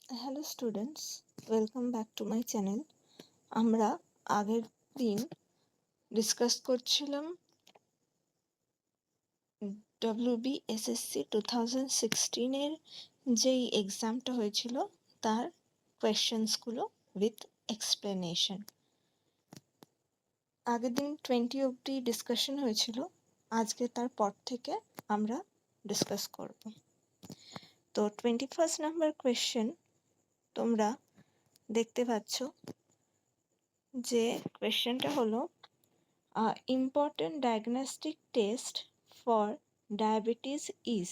Hello students, welcome back to my channel. আমরা আগের দিন ডিসকাস করছিলাম WBSSC 2016-এর যেই এক্সামটা হয়েছিল তার কোয়েশ্চেন্সগুলো উইথ এক্সপ্লেনেশন। আগের দিন 20 অবধি ডিসকাশন হয়েছিল, আজকে তার পর থেকে আমরা ডিসকাস করব। তো 21 নাম্বার কোয়েশ্চেন তোমরা দেখতে পাচ্ছ যে কোয়েশ্চেনটা হলো important diagnostic test for diabetes is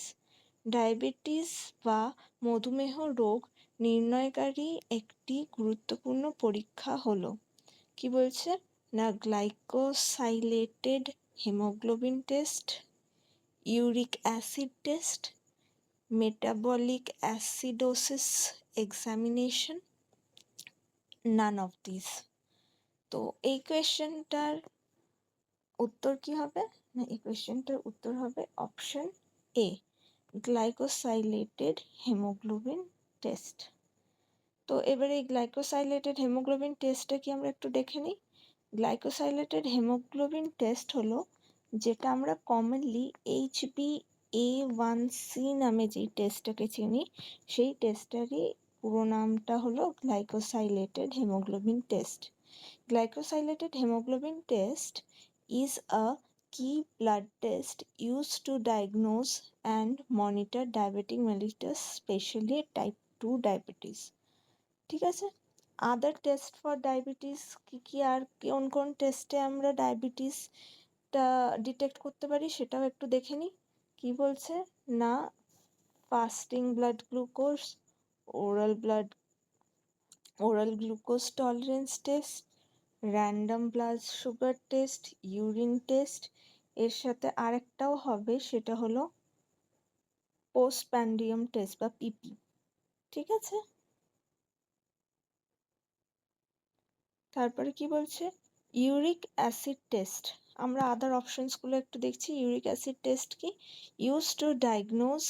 diabetes বা মধুমেহ রোগ নির্ণয়কারী একটি গুরুত্বপূর্ণ পরীক্ষা হলো। কি বলছে না, glycosylated haemoglobin test, uric acid test, metabolic acidosis examination, none of this. তো এই কোয়েশ্চেনটার উত্তর কি হবে না, এই কোয়েশ্চেনটার উত্তর হবে অপশন এ, গ্লাইকোসাইলেটেড হেমোগ্লোবিন টেস্ট। তো এবারে এই গ্লাইকোসাইলেটেড হেমোগ্লোবিন টেস্টটা কি আমরা একটু দেখে নিই। গ্লাইকোসাইলেটেড হেমোগ্লোবিন টেস্ট হলো যেটা আমরা কমনলি HbA1c নামে যেই টেস্টটাকে চিনি, সেই টেস্টটারই পুরো নামটা হলো glycosylated haemoglobin test. Glycosylated hemoglobin test is a key blood test used to diagnose and monitor diabetic mellitus, especially type 2 diabetes. ঠিক আছে, আদার টেস্ট ফর ডায়াবেটিস কি কি আর কোন কোন টেস্টে আমরা ডায়াবেটিসটা ডিটেক্ট করতে পারি সেটাও একটু দেখে নিই। কি বলছে না, fasting blood glucose, oral glucose tolerance test, random blood sugar test, urine test, এর সাথে আরেকটাও হবে সেটা হলো পোস্টপ্রান্ডিয়াম টেস্ট বা পিপি। ঠিক আছে, তারপরে কি বলছে ইউরিক অ্যাসিড টেস্ট। আমরা আদার অপশনসগুলো একটু দেখছি। ইউরিক অ্যাসিড টেস্ট কি, use to diagnose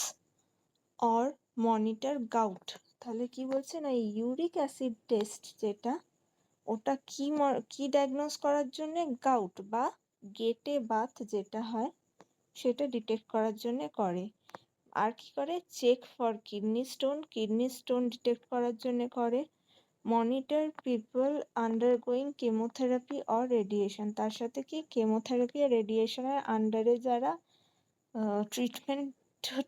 or monitor gout. তাহলে কি বলছে না, ইউরিক অ্যাসিড টেস্ট যেটা, ওটা কি ডায়াগনোজ করার জন্য, গাউট বা গেটে বাত যেটা হয় সেটা ডিটেক্ট করার জন্য করে। আর কি করে, check for kidney stone detect করার জন্য করে। Monitor people undergoing chemotherapy or radiation, তার সাথে কি কেমোথেরাপি আর রেডিয়েশনের আন্ডারে যারা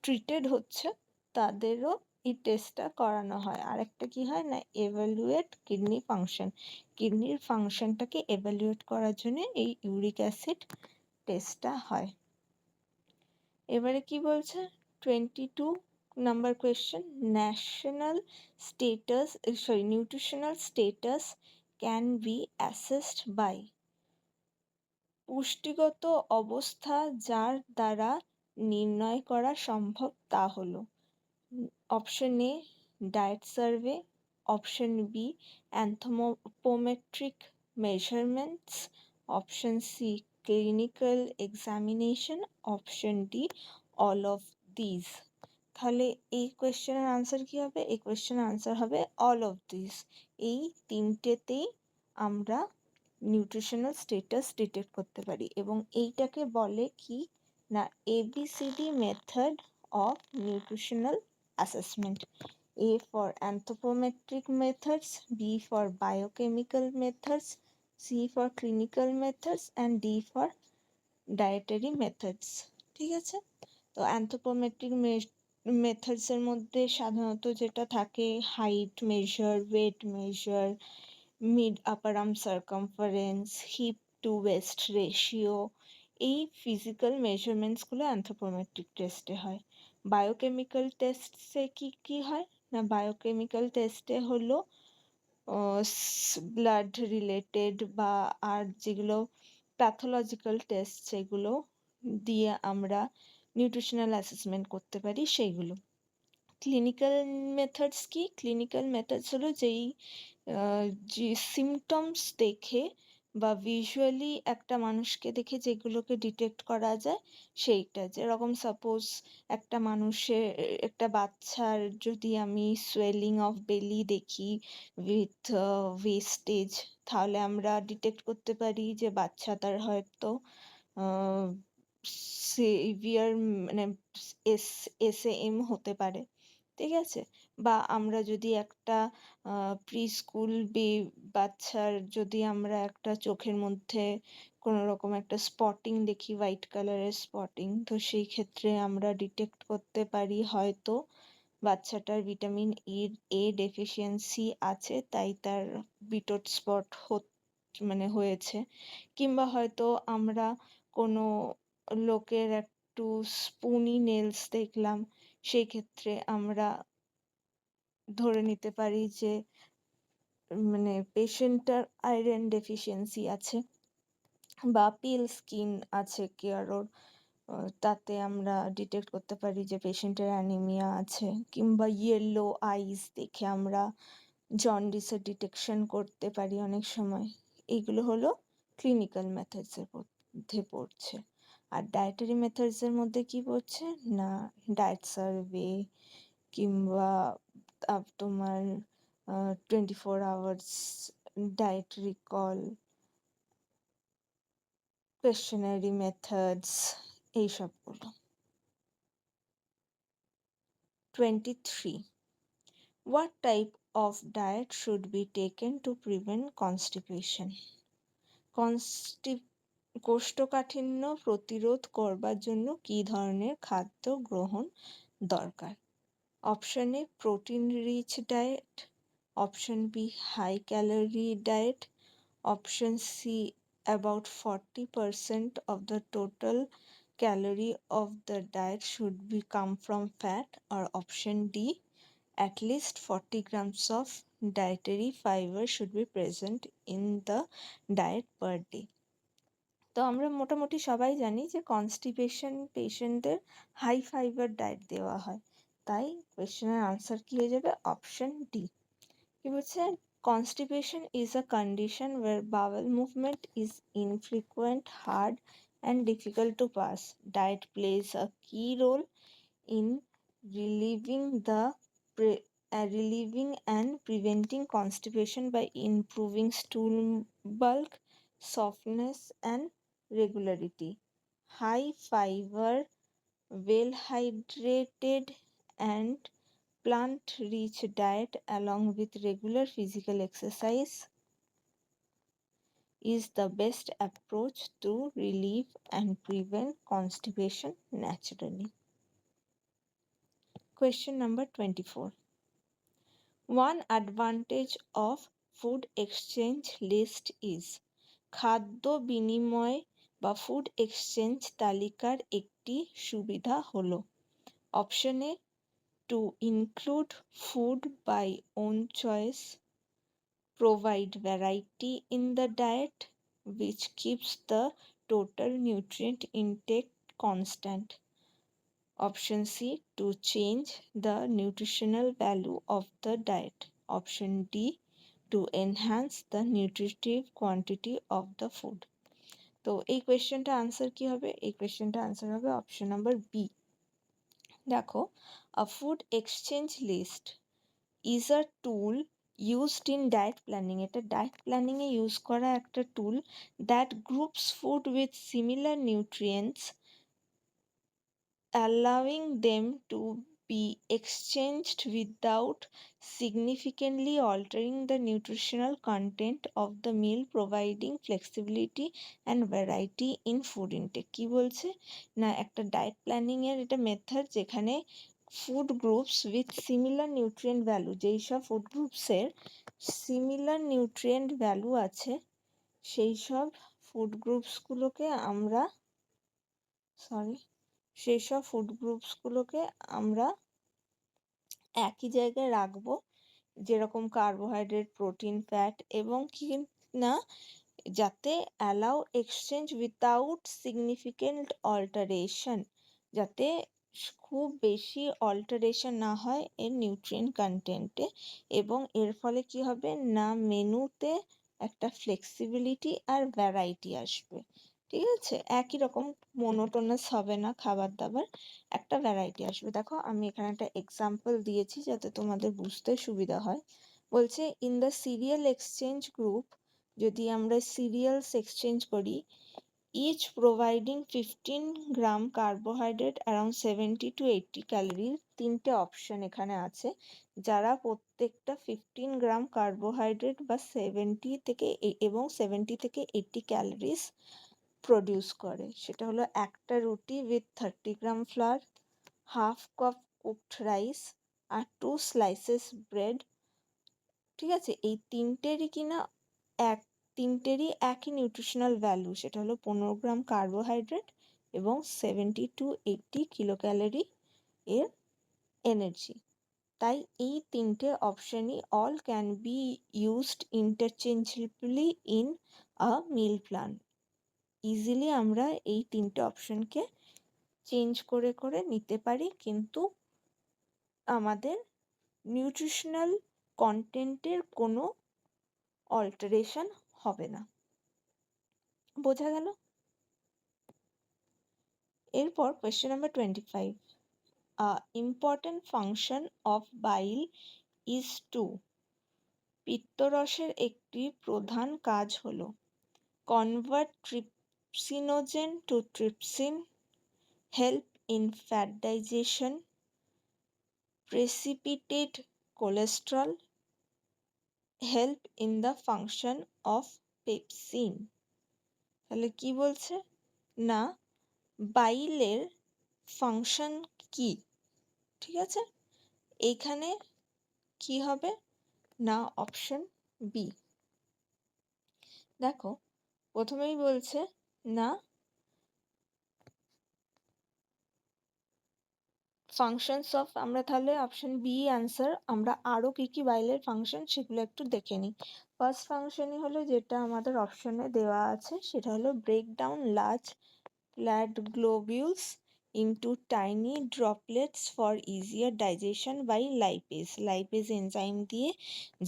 ট্রিটেড হচ্ছে তাদেরও এই টেস্টটা করানো হয়। আর একটা কি হয় না, এভালুয়েট কিডনি ফাংশন, কিডনির ফাংশনটাকে এভালুয়েট করার জন্য এই ইউরিক অ্যাসিড টেস্টটা হয়। এবারে কি বলছে 22 number question, nutritional status can be assessed by. পুষ্টিগত অবস্থা যার দ্বারা নির্ণয় করা সম্ভব তা হলো option A diet survey, option B anthropometric measurements, option C clinical examination, option D all of this. তাহলে এই কোয়েশ্চেনের আনসার কি হবে, এই কোয়েশ্চেনের আনসার হবে অল অফ দিস। এই তিনটেতেই আমরা নিউট্রিশনাল স্টেটাস ডিটেক্ট করতে পারি এবং এইটাকে বলে কি না, ABCD method of nutritional assessment. A for anthropometric methods, B for biochemical methods, C for clinical methods and D for dietary methods. ঠিক আছে, তো anthropometric methods এর মধ্যে সাধারণত যেটা থাকে, height measure, weight measure, mid upper arm circumference, hip to waist ratio, এই physical মেজারমেন্টসগুলো অ্যানথ্রোপোমেট্রিক টেস্টে হয়। বায়োকেমিক্যাল টেস্টে কি কি হয় না, বায়োকেমিক্যাল টেস্টে হলো ব্লাড রিলেটেড বা আর যেগুলো প্যাথোলজিক্যাল টেস্ট সেগুলো দিয়ে আমরা নিউট্রিশনাল অ্যাসেসমেন্ট করতে পারি সেইগুলো। ক্লিনিক্যাল মেথডস কি, ক্লিনিক্যাল মেথডস হলো যেই যে সিমটমস দেখে বা ভিজুয়ালি একটা মানুষকে দেখে যেগুলোকে ডিটেক্ট করা যায় সেইটা। যেরকম সাপোজ একটা মানুষের, একটা বাচ্চার যদি আমি সোয়েলিং অফ বেলি দেখি উইথ ওয়েস্টেজ, তাহলে আমরা ডিটেক্ট করতে পারি যে বাচ্চাটার হয়তো সিভিয়ার মানে এসএএম হতে পারে, ঠিক আছে। বা আমরা যদি একটা প্রি স্কুল বাচ্চার যদি আমরা একটা চোখের মধ্যে কোনো রকম একটা স্পটিং দেখি, হোয়াইট কালারের স্পটিং, তো সেই ক্ষেত্রে আমরা ডিটেক্ট করতে পারি হয়তো বাচ্চাটার ভিটামিন এ ডেফিসিয়েন্সি আছে, তাই তার বিটট স্পট মানে হয়েছে। কিংবা হয়তো আমরা কোনো লোকের একটু স্পুনি নেলস দেখলাম, সেই ক্ষেত্রে আমরা ধরে নিতে পারি যে মানে পেশেন্টটার আয়রন ডেফিসিয়েন্সি আছে। বা পিল স্কিন আছে কারোর, তাতে আমরা ডিটেক্ট করতে পারি যে পেশেন্টের অ্যানিমিয়া আছে। কিংবা ইয়েলো আইস দেখে আমরা জন্ডিসের ডিটেকশন করতে পারি অনেক সময়। এইগুলো হলো ক্লিনিক্যাল মেথডসের মধ্যে পড়ছে। আর ডায়েটারি মেথডসের মধ্যে কি পড়ছে না, ডায়েট সার্ভে কিংবা তোমার 24 আওয়ার্স ডায়েট রিকল, কোয়েশ্চেনারি মেথডস, এইসবগুলো। 23. What type of diet should be taken to prevent constipation? কোষ্ঠকাঠিন্য প্রতিরোধ করবার জন্য কী ধরনের খাদ্য গ্রহণ দরকার? Option A protein rich diet, option B high calorie diet, option C about 40% of the total calorie of the diet should be come from fat, or option D at least 40 grams of dietary fiber should be present in the diet per day. তো আমরা মোটামুটি সবাই জানি যে constipation পেশেন্টদের high fibre diet দেওয়া হয়, তাই কোয়েশ্চেনের আনসার কি হয়ে যাবে? Option D. কি বলছে? Constipation is a condition where bowel movement is infrequent, hard, and difficult to pass. Diet plays a key role in relieving and preventing constipation by improving stool bulk, softness, and regularity. High fiber, well hydrated, and plant-rich diet along with regular physical exercise is the best approach to relieve and prevent constipation naturally. Question number 24. One advantage of food exchange list is খাদ্য বিনিময় বা food exchange তালিকার একটি সুবিধা হলো। Option A to include food by own choice, provide variety in the diet which keeps the total nutrient intake constant. Option C to change the nutritional value of the diet. Option D to enhance the nutritive quantity of the food. তো এই কোয়েশ্চেনটা answer কি হবে? এই কোয়েশ্চেনটা answer হবে option number B. দেখো, a food exchange list is a tool used in diet planning. এটা ডায়েট প্ল্যানিং এ ইউজ করা একটা টুল that groups food with similar nutrients, allowing them to be exchanged without significantly altering the nutritional content of the meal, providing flexibility and variety in food intake. কি বলছে না, একটা diet planning এর এটা method যেখানে food groups with similar nutrient value, যেই সব food গ্রুপসের similar nutrient value আছে সেই সব ফুড গ্রুপসগুলোকে আমরা সেসব ফুড গ্রুপসগুলোকে আমরা একই জায়গায় রাখবো, যেরকম কার্বোহাইড্রেট, প্রোটিন, ফ্যাট, এবং কি না যাতে allow exchange without significant alteration, যাতে খুব বেশি অল্টারেশন না হয় এর নিউট্রিয়েন্ট কন্টেন্টে, এবং এর ফলে কি হবে না মেনুতে একটা ফ্লেক্সিবিলিটি আর ভ্যারাইটি আসবে। ঠিক আছে, একই রকম মোনোটোনাস হবে না খাবার দাবার, একটা ভ্যারাইটি আসবে। দেখো আমি এখানে একটা এক্সাম্পল দিয়েছি যাতে তোমাদের বুঝতে সুবিধা হয়। বলছে in the serial exchange group, যদি আমরা সিরিয়ালস এক্সচেঞ্জ করি, each providing 15 gram carbohydrate around 70 to 80 calorie, তিনটে অপশন এখানে আছে, যারা প্রত্যেকটা 15 গ্রাম কার্বোহাইড্রেট বা 70 থেকে 80 ক্যালোরিজ প্রডিউস করে। সেটা হলো একটা রুটি with 30 gram flour, half cup cooked rice আর 2 স্লাইসেস ব্রেড। ঠিক আছে, এই তিনটেরই একই নিউট্রিশনাল ভ্যালু, সেটা হলো 15 গ্রাম কার্বোহাইড্রেট এবং 70 to 80 কিলো ক্যালোরি এর এনার্জি। তাই এই তিনটে অপশনই all can be used interchangeably in a meal plan. Easily আমরা এই তিনটে অপশনকে চেঞ্জ করে করে নিতে পারি, কিন্তু আমাদের নিউট্রিশনাল কন্টেন্টের কোনো অল্টারেশন হবে না। বোঝা গেল? এরপর question number 25, important function of bile is to, পিত্তরসের একটি প্রধান কাজ হলো convert trypsinogen to trypsin, help in fat digestion, precipitate cholesterol, help in the function of pepsin. তাহলে কি বলছে না, বাইলের ফাংশন কি? ঠিক আছে, এইখানে কি হবে না, অপশন বি। দেখো প্রথমেই বলছে না ফাংশনস অফ, আমরা তাহলে অপশন বি অ্যান্সার। আমরা আরো কি কি বাইলের ফাংশন সেগুলো একটু দেখে নিই। ফার্স্ট ফাংশনই হলো যেটা আমাদের অপশনে দেওয়া আছে, সেটা হলো break down large flat globules into tiny droplets for easier digestion by lipase. Lipase enzyme দিয়ে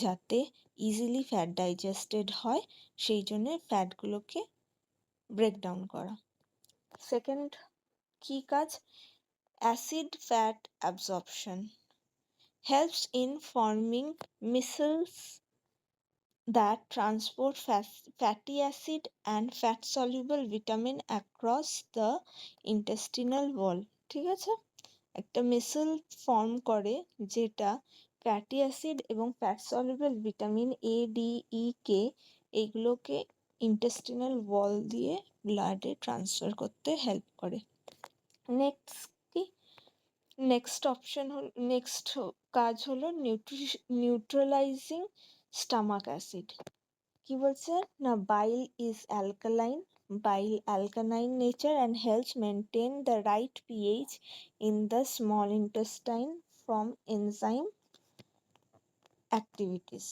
যাতে ইজিলি ফ্যাট ডাইজেস্টেড হয়, সেই জন্য ফ্যাটগুলোকে ব্রেকডাউন করা। সেকেন্ড কি কাজ, acid fat absorption, helps in forming micelles that transport fatty acid and fat soluble vitamin across the intestinal wall। ঠিক আছে, একটা মিসেল ফর্ম করে যেটা ফ্যাটি অ্যাসিড এবং fat soluble vitamin A D E K এইগুলোকে intestinal wall দিয়ে ব্লাডে transfer করতে হেল্প করে। নেক্সট কাজ হলো নিউট্রালাইজিং স্টামাক অ্যাসিড। কি বলছে না, bile is alkaline, bile alkaline nature and helps maintain the right pH in the small intestine from enzyme activities।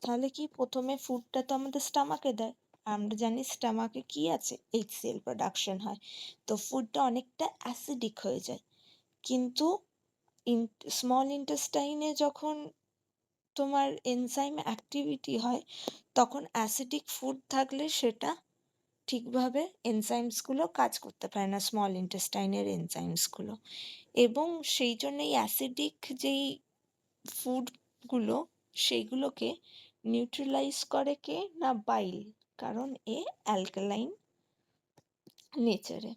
তাহলে কি, প্রথমে ফুডটা তো আমাদের স্টামাকে দেয়, আমরা জানি স্টামাকে কি আছে, HCl প্রোডাকশন হয়, তো ফুডটা অনেকটা অ্যাসিডিক হয়ে যায়। কিন্তু স্মল ইন্টেস্টাইনে যখন তোমার এনজাইম অ্যাক্টিভিটি হয়, তখন অ্যাসিডিক ফুড থাকলে সেটা ঠিকভাবে এনজাইমসগুলো কাজ করতে পারে না, স্মল ইন্টেস্টাইনের এনজাইমসগুলো, এবং সেই জন্য এই অ্যাসিডিক যেই ফুডগুলো সেইগুলোকে নিউট্রালাইজ করে কে না, বাইল, কারণ এ অ্যালকালাইন নেচারে,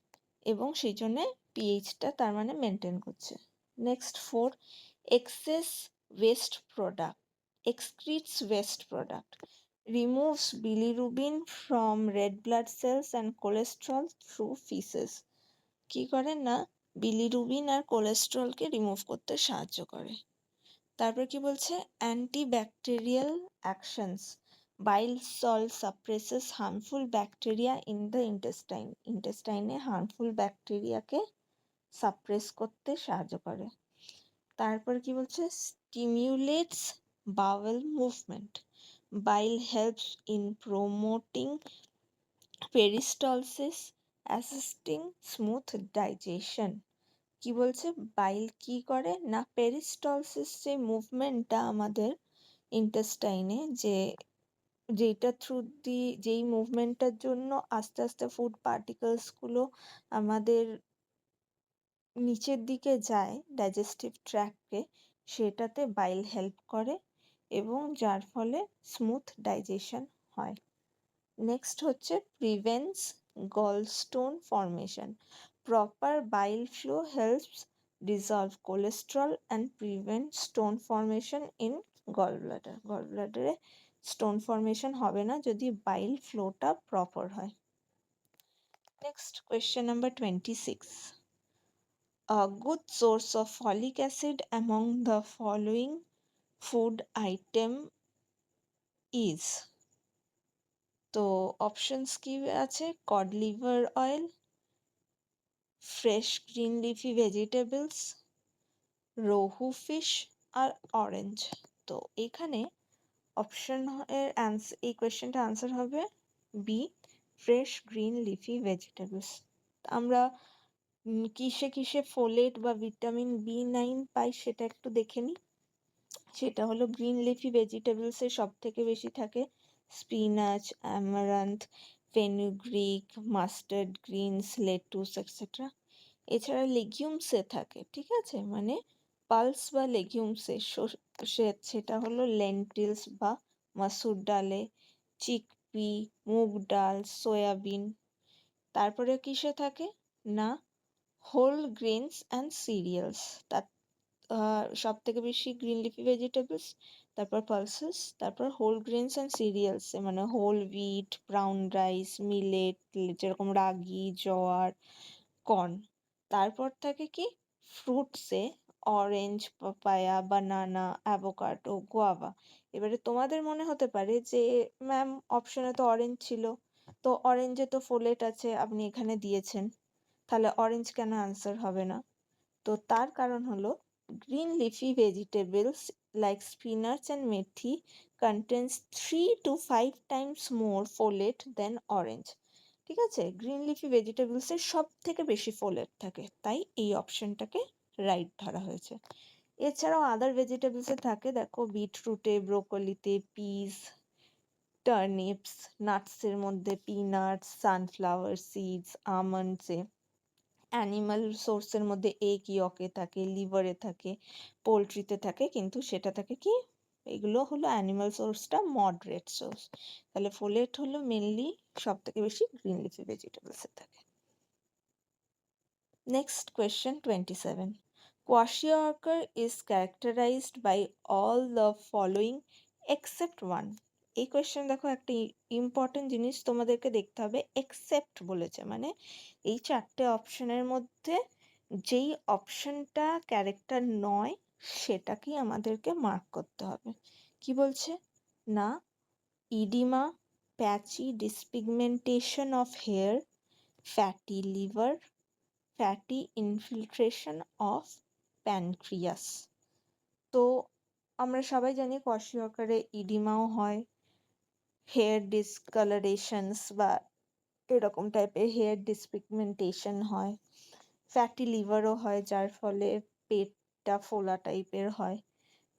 এবং সেই জন্য পিএইচটা তার মানে মেনটেন করছে। Next 4, excess waste product excretes waste product, removes bilirubin from red blood cells and cholesterol through feces। কি করে না, বিলিরুবিন আর কোলেস্ট্রলকে রিমুভ করতে সাহায্য করে। তারপর কি বলছে, antibacterial actions, bile salt suppresses harmful bacteria in the ইন্টেস্টাইনে হার্মফুল ব্যাকটেরিয়াকে সাপ্রেস করতে সাহায্য করে। তারপর কি বলছে, স্টিমিউলেটস bowel movement, bile helps in promoting peristalsis, assisting smooth digestion। কি বলছে, বাইল কি করে না, পেরিস্টলসিস যে মুভমেন্টটা আমাদের ইন্টেস্টাইনে, যে যেটা থ্রু যেই মুভমেন্টটার জন্য আস্তে আস্তে ফুড পার্টিকলস গুলো আমাদের নিচের দিকে যায় ডাইজেস্টিভ ট্র্যাক্টে, সেটাতে বাইল হেল্প করে এবং যার ফলে স্মুথ ডাইজেশন হয়। নেক্সট হচ্ছে prevents gallstone formation. Proper bile flow helps dissolve cholesterol and prevent stone formation in gallbladder. গলব্লাডারে স্টোন ফর্মেশন হবে না যদি বাইল ফ্লোটা প্রপার হয়। Next question number 26. A good source of folic acid among the following food item is. তো options কি আছে? Cod liver oil, fresh green leafy vegetables, rohu fish আর অরেঞ্জ। তো এখানে অপশন এর এই কোয়েশ্চেনটা আনসার হবে B, fresh green leafy vegetables. আমরা কিসে কিসে ফোলেট বা ভিটামিন B9 পাই সেটা একটু দেখে নিই। সেটা হলো গ্রিন লিফি ভেজিটেবলসে সব থেকে বেশি থাকে spinach, amaranth, fenugreek, mustard Greens, lettuce etcetera. এছাড়া লেগিউমসে থাকে, ঠিক আছে, মানে পালস বা লেগিউমসে সেটা হলো লেন্টিলস বা মাসুর ডালে, চিকপি, মুগ ডাল, সয়াবিন। তারপরে কিসে থাকে না হোল গ্রেনস অ্যান্ড সিরিয়ালস। তার সব থেকে বেশি গ্রিন লিফি ভেজিটেবলস, তারপর পালসেস, তারপর হোল গ্রেনস অ্যান্ড সিরিয়ালস মানে whole wheat, brown rice, millet যেরকম রাগি, জোয়ার, কর্ন। তারপর থাকে কি ফ্রুটসে orange, papaya, banana, avocado, guava. এবারে তোমাদের মনে হতে পারে যে ম্যাম অপশনে তো অরেঞ্জ ছিল, তো অরেঞ্জে তো ফোলেট আছে আপনি এখানে দিয়েছেন, তাহলে অরেঞ্জ কেন অ্যান্সার হবে না? তো তার কারণ হলো green leafy vegetables like spinach and methi contains 3 to 5 times more folate than orange. ঠিক আছে, গ্রিন লিফি ভেজিটেবলসের সব থেকে বেশি ফোলেট থাকে, তাই এই অপশনটাকে রাইট ধরা হয়েছে। এছাড়াও আদার ভেজিটেবলসে থাকে, দেখো বিটরুটে, ব্রোকলিতে, পিস, টার্নিপস, নাটসের মধ্যে পিনাটস, সানফ্লাওয়ার সিডস, আমন্ডসে, অ্যানিমাল সোর্সের মধ্যে এগ ইয়কে থাকে, লিভারে থাকে, পোলট্রিতে থাকে, কিন্তু সেটা থাকে কি এগুলো হলো অ্যানিমাল সোর্সটা মডারেট সোর্স। তাহলে ফোলেট হলো মেনলি সব থেকে বেশি গ্রিন লিফি ভেজিটেবলসে থাকে। Next question 27. Kwashiorkor is characterized by all the following except one. এই কোয়েশ্চেন দেখো একটা ইম্পর্টেন্ট জিনিস তোমাদেরকে দেখতে হবে, এক্সেপ্ট বলেছে মানে এই চারটে অপশনের মধ্যে যেই অপশনটা ক্যারেক্টার নয় সেটাকেই আমাদেরকে মার্ক করতে হবে। কি বলছে না oedema, patchy depigmentation of hair, fatty liver, fatty infiltration of pancreas. তো আমরা সবাই জানি কোয়াশিঅকারে ইডিমাও হয়, হেয়ার ডিসকালারেশনস বা এরকম টাইপের হেয়ার ডিসপিগমেন্টেশন হয়, ফ্যাটি লিভারও হয় যার ফলে পেটটা ফোলা টাইপের হয়।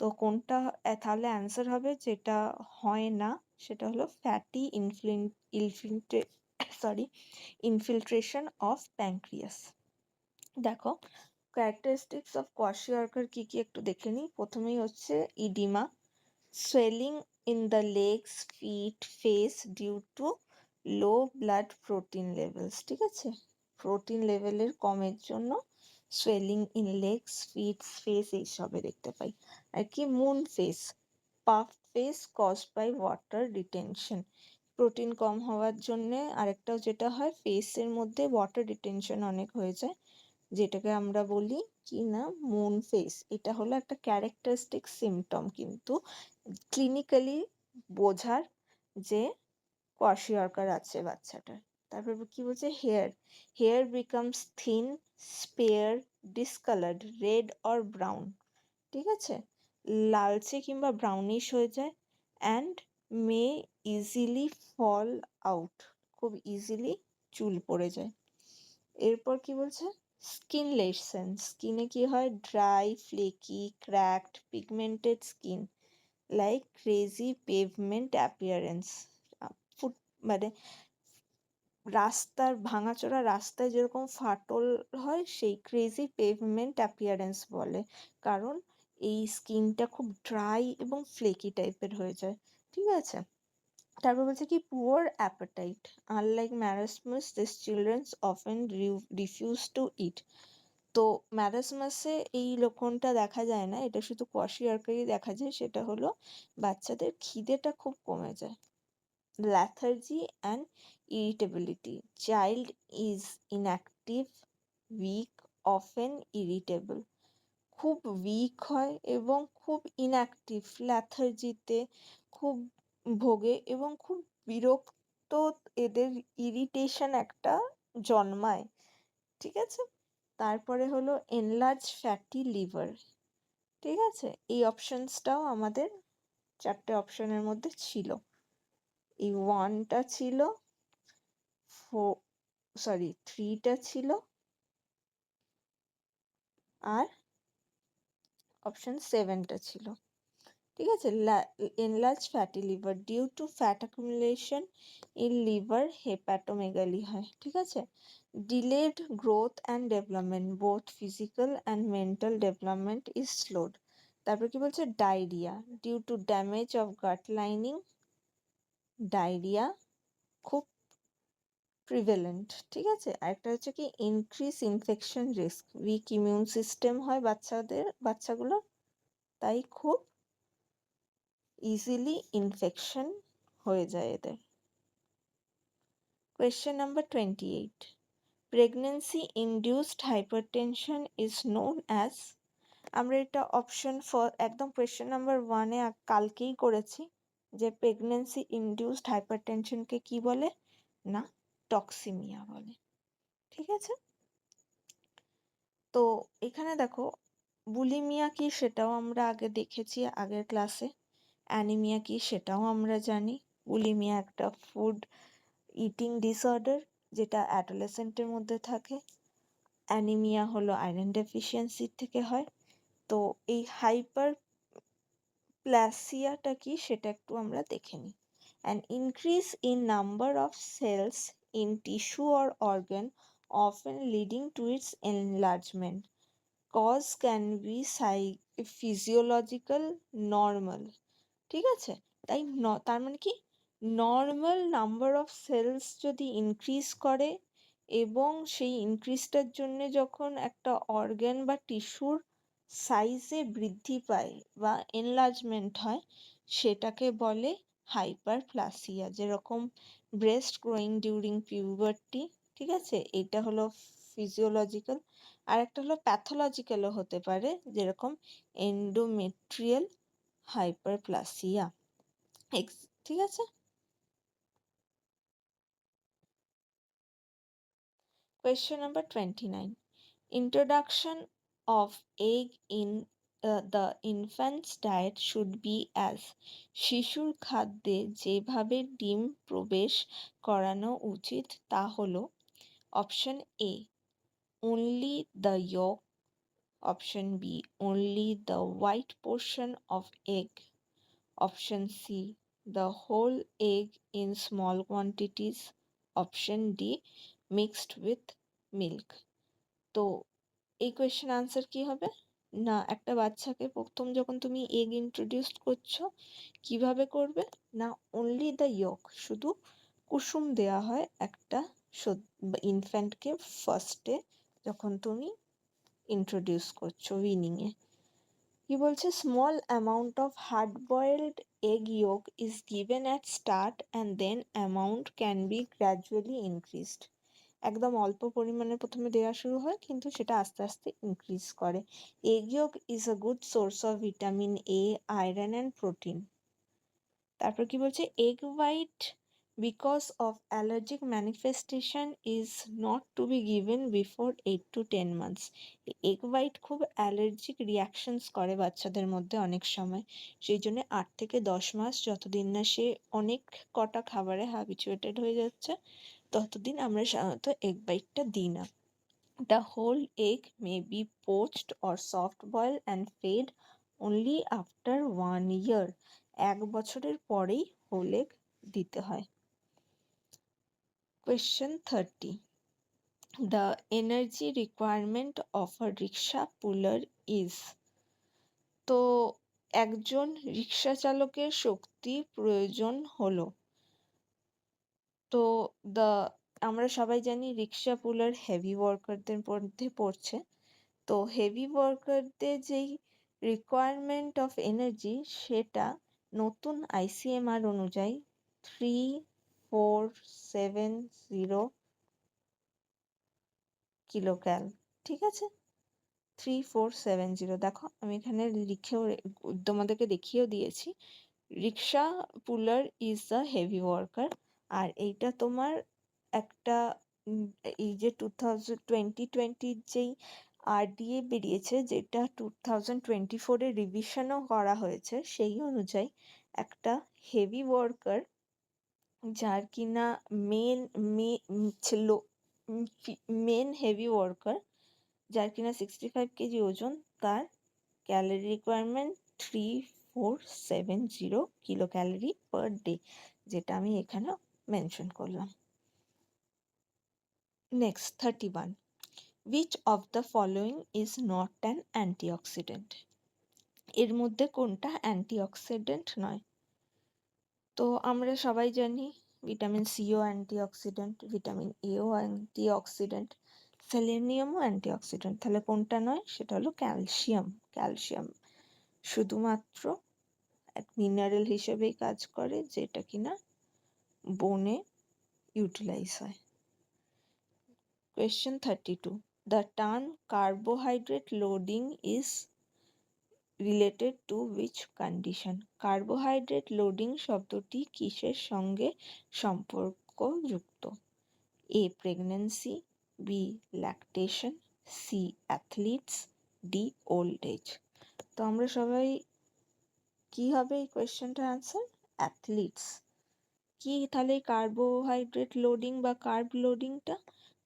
তো কোনটা তাহলে অ্যান্সার হবে যেটা হয় না সেটা হলো ফ্যাটি ইনফিল্ট্রেশন অফ প্যানক্রিয়াস। দেখো ক্যারেক্টারিস্টিক্স অফ কোয়াশিঅর্কর কি কি একটু দেখে নিই। প্রথমেই হচ্ছে oedema, swelling in the legs, feet, face due to low blood protein levels. ঠিক আছে, প্রোটিন লেভেলের কমের জন্য swelling in legs, feet, face এইসবে দেখতে পাই। আর কি moon face, puff face caused by water retention. Protein কম হওয়ার জন্যে আরেকটাও যেটা হয় ফেসের মধ্যে ওয়াটার রিটেনশন অনেক হয়ে যায়, যেটাকে আমরা বলি কি না মুন ফেস। এটা হলো একটা ক্যারেক্টারিস্টিক সিমটম কিন্তু ক্লিনিক্যালি বোঝার যে কোয়াশিঅর্কর আছে বাচ্চাটার। তারপর কি বলছে hair, hair becomes thin, sparse, discoloured, red or brown. ঠিক আছে, লালচে কিংবা ব্রাউনিশ হয়ে যায়, and may easily fall out, খুব ইজিলি চুল পড়ে যায়। এরপর কি বলছে স্কিন লেশন, স্কিনে কি হয় dry, flaky, cracked, pigmented skin. Like crazy pavement appearance. Foot মানে রাস্তার ভাঙাচোরা রাস্তায় যেরকম ফাটল হয় সেই ক্রেজি পেভমেন্ট অ্যাপিয়ারেন্স বলে, কারণ এই স্কিনটা খুব ড্রাই এবং ফ্লেকি টাইপের হয়ে যায়। ঠিক আছে, তারপর বলছে কি poor appetite, unlike marasmus this children's often refuse to eat. তো ম্যারাসমাসে এই লক্ষণটা দেখা যায় না, এটা শুধু কোয়াশিয়ারকেই দেখা যায়, সেটা হলো বাচ্চাদের খিদেটা খুব কমে যায়। lethargy and irritability, child is inactive, weak, often irritable, খুব উইক হয় এবং খুব ইনঅ্যাক্টিভ, ল্যাথার্জিতে খুব ভোগে এবং খুব বিরক্ত, এদের ইরিটেশন একটা জন্মায়। ঠিক আছে, তারপরে হলো এনলার্জ ফ্যাটি লিভার। ঠিক আছে, এই অপশনসটাও আমাদের চারটে অপশনের মধ্যে ছিল। এই ওয়ানটা ছিল, থ্রিটা ছিল, আর অপশন সেভেনটা ছিল। ঠিক আছে, enlarge fatty liver due to fat accumulation in liver hepatomegaly হয়। ঠিক আছে, delayed growth and development, both physical and mental development is slowed. তারপর কি বলছে, diarrhoea due to damage of gut lining, diarrhoea খুব প্রিভেলেন্ট। ঠিক আছে, আরেকটা হচ্ছে কি increase infection risk, weak immune system হয় বাচ্চাগুলো, তাই খুব ইজিলি ইনফেকশন হয়ে যায় এদের। Question number 28, pregnancy induced hypertension is known as. আমরা এটা অপশন একদম কোয়েশ্চেন নাম্বার 1-এ কালকেই করেছি, যে প্রেগনেন্সি ইনডিউসড হাইপারটেনশনকে কি বলে না, টক্সিমিয়া বলে। ঠিক আছে, তো এখানে দেখো বুলিমিয়া কি সেটাও আমরা আগে দেখেছি আগের ক্লাসে, অ্যানিমিয়া কি সেটাও আমরা জানি। বুলিমিয়া একটা ফুড ইটিং ডিসঅর্ডার যেটা অ্যাডোলেসেন্টের মধ্যে থাকে। অ্যানিমিয়া হলো আয়রন ডেফিসিয়েন্সির থেকে হয়। তো এই হাইপার প্লাসিয়াটা কি সেটা একটু আমরা দেখে নিই। An increase in number of cells in tissue or organ, often leading to its enlargement. Cause can be physiological, normal. ঠিক আছে, তাই তার মানে কি নর্মাল নাম্বার অফ সেলস যদি ইনক্রিজ করে এবং সেই ইনক্রিজটার জন্য যখন একটা অর্গ্যান বা টিস্যুর সাইজে বৃদ্ধি পায় বা এনলার্জমেন্ট হয়, সেটাকে বলে হাইপারপ্লাসিয়া। যেরকম ব্রেস্ট গ্রোয়িং ডিউরিং পিউবার্টি। ঠিক আছে, এটা হলো ফিজিওলজিক্যাল। আর একটা হলো প্যাথোলজিক্যালও হতে পারে, যেরকম এন্ডোমেট্রিয়াল হাইপারপ্লাসিয়া। ঠিক আছে, question number 29, introduction of egg in the infant's diet should be as, শিশুর খাদ্যে যেভাবে ডিম প্রবেশ করানো উচিত তা হলো option A only the yolk, option B only the white portion of egg, option C the whole egg in small quantities, option D mixed with milk. তো এই কোয়েশ্চেন আনসার কি হবে না, একটা বাচ্চাকে প্রথম যখন তুমি এগ ইন্ট্রোডিউস করছো কিভাবে করবে না, অনলি দ্য ইয়ক, শুধু কুসুম দেয়া হয় একটা ইনফ্যান্টকে ফার্স্টে যখন তুমি ইন্ট্রোডিউস করছো উইনিংয়ে। কি বলছে, small amount of hard boiled egg yolk is given at start and then amount can be gradually increased. একদম অল্প পরিমাণে প্রথমে দেওয়া শুরু হয়, কিন্তু সেটা আস্তে আস্তে ইনক্রিজ করে। Egg yolk is a good source of vitamin A, iron and protein. তারপর কি বলছে, egg white because of allergic manifestation is not to be given before 8 to 10 months। Egg white খুব অ্যালার্জিক রিয়াকশনস করে বাচ্চাদের মধ্যে অনেক সময়, সেই জন্য 8 থেকে 10 মাস যতদিন না সে অনেক কটা খাবারে হ্যাবিচুয়েটেড হয়ে যাচ্ছে ততদিন আমরা সাধারণত এগ হোয়াইটটা দিই না। The whole egg may be poached or soft boiled and fed only after 1 year, 1 বছরের পরেই whole egg দিতে হয়। Question 30. The energy requirement of a rickshaw puller is, তো একজন রিক্সা চালকের শক্তি প্রয়োজন হলো, তো আমরা সবাই জানি রিক্সা পুলার হেভি ওয়ার্কারদের মধ্যে পড়ছে, তো হেভি ওয়ার্কারদের যেই রিকোয়ারমেন্ট অফ এনার্জি সেটা নতুন আইসিএমআর অনুযায়ী 3470 কিলোক্যাল, ঠিক আছে? 3470, দেখো আমি এখানে লিখেও তোমাদেরকে দেখিয়েও দিয়েছি। রিক্সা পুলার ইজ দ্য হেভি ওয়ার্কার, আর এইটা তোমার একটা এই যে 2020 যেই আরডিএ বেরিয়েছে, যেটা 2024-এ রিভিশনও করা হয়েছে, সেই অনুযায়ী একটা হেভি ওয়ার্কার যার কিনা মেন হেভি ওয়ার্কার যার কিনা 65 কেজি ওজন, তার calorie requirement 3470 kilo calorie per day, যেটা আমি এখানে মেনশন করলাম। Next 31. Which of the following is not an antioxidant? এর মধ্যে কোনটা অ্যান্টিঅক্সিডেন্ট নয়? তো আমরা সবাই জানি ভিটামিন সিও অ্যান্টিঅক্সিডেন্ট, ভিটামিন এও অ্যান্টিঅক্সিডেন্ট, সেলেনিয়ামও অ্যান্টিঅক্সিডেন্ট, তাহলে কোনটা নয়? সেটা হলো ক্যালসিয়াম। ক্যালসিয়াম শুধুমাত্র এক মিনারেল হিসেবেই কাজ করে, যেটা কিনা বোনে ইউটিলাইজ হয়। Question 32. The term carbohydrate loading is related to which condition? Carbohydrate loading শব্দটি কিসের সঙ্গে সম্পর্কযুক্ত? A. Pregnancy, B. Lactation, C. Athletes, D. Old age. তো আমরা সবাই কি হবে এই কোয়েশ্চেনটার আনসার? অ্যাথলিটস। কি তাহলে কার্বোহাইড্রেট লোডিং বা কার্ব লোডিংটা?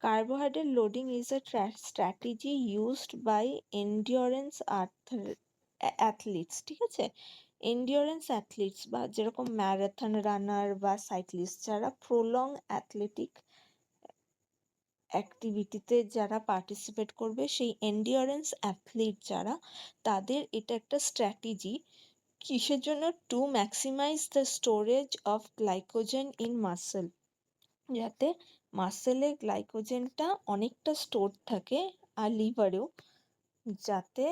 Carbohydrate loading is a strategy used by endurance athletes, ঠিক আছে? এন্ডিওরেন্স অ্যাথলিটস বা যেরকম ম্যারাথন রানার বা সাইক্লিস্ট, যারা প্রলং অ্যাথলেটিক অ্যাক্টিভিটিতে যারা পার্টিসিপেট করবে, সেই এন্ডিওরেন্স অ্যাথলিট যারা, তাদের এটা একটা স্ট্র্যাটেজি। কিসের জন্য? To maximise the storage of glycogen in muscle, যাতে মাসেলে গ্লাইকোজেনটা অনেকটা স্টোর থাকে, আর লিভারেও, যাতে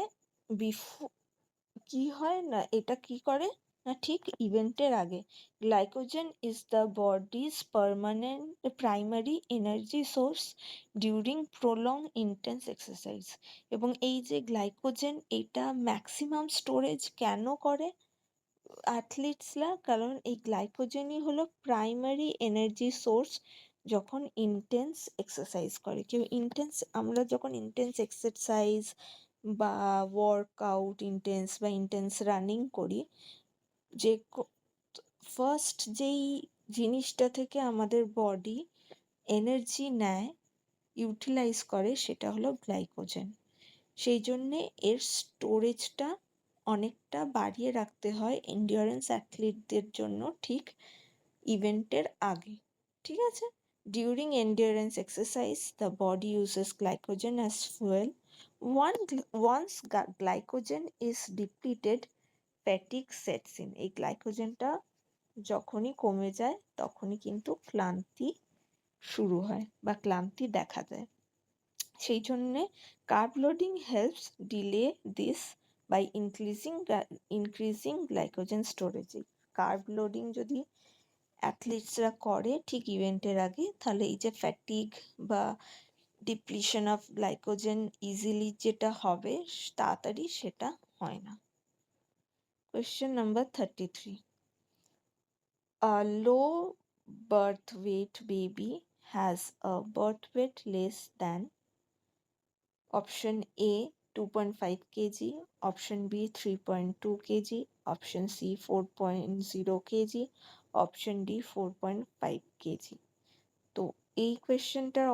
কি হয় না, এটা কি করে না, ঠিক ইভেন্টের আগে glycogen is the bodies primary energy source during prolong intense exercise. এবং এই যে গ্লাইকোজেন, এটা ম্যাক্সিমাম স্টোরেজ কেন করে অ্যাথলিটসরা? কারণ এই গ্লাইকোজেনই হলো প্রাইমারি এনার্জি সোর্স যখন ইন্টেন্স এক্সারসাইজ করে কেউ। আমরা যখন ইন্টেন্স এক্সারসাইজ বা ওয়ার্কআউট ইন্টেন্স বা ইন্টেন্স রানিং করি, যে ফার্স্ট যেই জিনিসটা থেকে আমাদের বডি এনার্জি নেয়, ইউটিলাইজ করে, সেটা হলো গ্লাইকোজেন। সেই জন্যে এর স্টোরেজটা অনেকটা বাড়িয়ে রাখতে হয় এন্ডিওরেন্স অ্যাথলিটদের জন্য, ঠিক ইভেন্টের আগে, ঠিক আছে? During endurance exercise the body uses glycogen as fuel. Once glycogen is depleted, fatigue sets in. এই গ্লাইকোজেনটা যখনই কমে যায় তখনই কিন্তু ক্লান্তি শুরু হয় বা ক্লান্তি দেখা দেয়। সেই জন্যে carb loading helps delay this by increasing glycogen storage. Carb loading যদি অ্যাথলিটসরা করে ঠিক ইভেন্টের আগে, তাহলে এই যে ফ্যাটিগ বা ডিপ্লিশন অফ গ্লাইকোজেন ইজিলি যেটা হবে তাড়াতাড়ি, সেটা হয় না। Question number 33. A low birth weight baby has a birth weight less than option A 2.5 kg, option B 3.2 kg, option C 4.0 kg, option D 4.5 kg. তো এই কোয়েশ্চেনটার